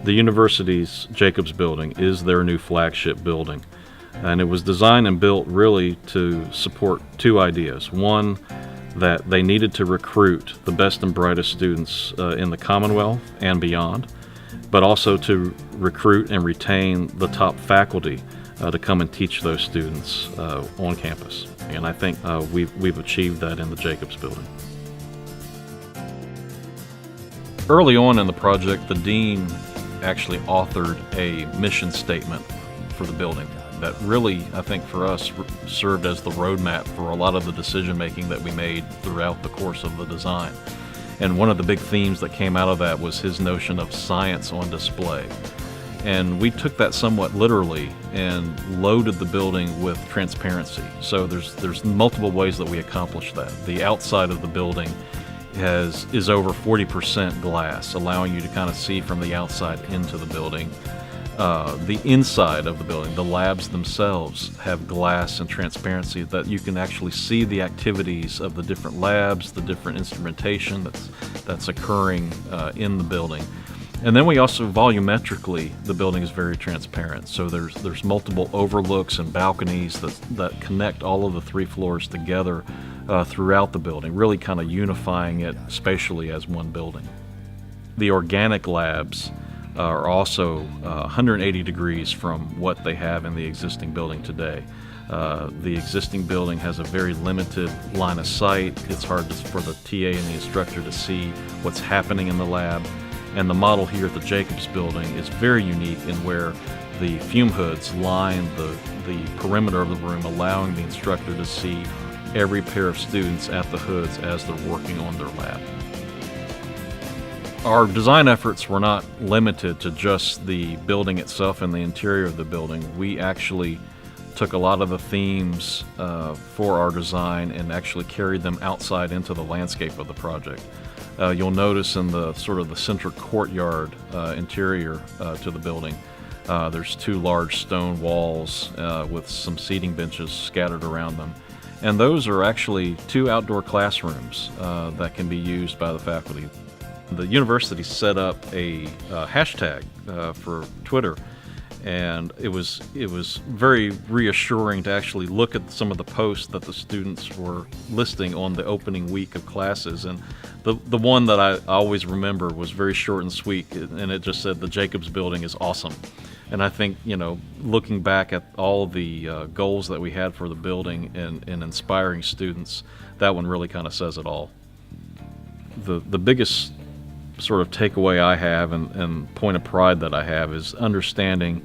The university's Jacobs Building is their new flagship building, and it was designed and built really to support two ideas. One, that they needed to recruit the best and brightest students in the Commonwealth and beyond, but also to recruit and retain the top faculty to come and teach those students on campus. And I think we've achieved that in the Jacobs Building. Early on in the project, the dean actually authored a mission statement for the building that really, I think for us, served as the roadmap for a lot of the decision making that we made throughout the course of the design. And one of the big themes that came out of that was his notion of science on display. And we took that somewhat literally and loaded the building with transparency. So there's multiple ways that we accomplish that. The outside of the building is over 40% glass, allowing you to kind of see from the outside into the building. The inside of the building, the labs themselves, have glass and transparency that you can actually see the activities of the different labs, the different instrumentation that's occurring in the building. And then we also, volumetrically, the building is very transparent. So there's multiple overlooks and balconies that connect all of the three floors together throughout the building, really kind of unifying it spatially as one building. The organic labs are also 180 degrees from what they have in the existing building today. The existing building has a very limited line of sight. It's hard for the TA and the instructor to see what's happening in the lab. And the model here at the Jacobs Building is very unique in where the fume hoods line the perimeter of the room, allowing the instructor to see every pair of students at the hoods as they're working on their lab. Our design efforts were not limited to just the building itself and the interior of the building. We actually took a lot of the themes for our design and actually carried them outside into the landscape of the project. You'll notice in the sort of the central courtyard interior to the building, there's two large stone walls with some seating benches scattered around them. And those are actually two outdoor classrooms that can be used by the faculty. The university set up a hashtag for Twitter, and it was very reassuring to actually look at some of the posts that the students were listing on the opening week of classes. And the one that I always remember was very short and sweet, and it just said, "The Jacobs Building is awesome." And I think, looking back at all the goals that we had for the building and inspiring students, that one really kind of says it all. The biggest sort of takeaway I have and point of pride that I have is understanding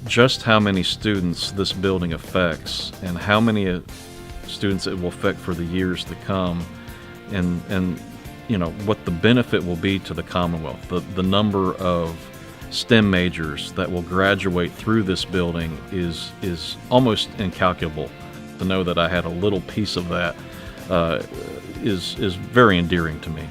just how many students this building affects and how many students it will affect for the years to come, and what the benefit will be to the Commonwealth. The number of STEM majors that will graduate through this building is almost incalculable. To know that I had a little piece of that is very endearing to me.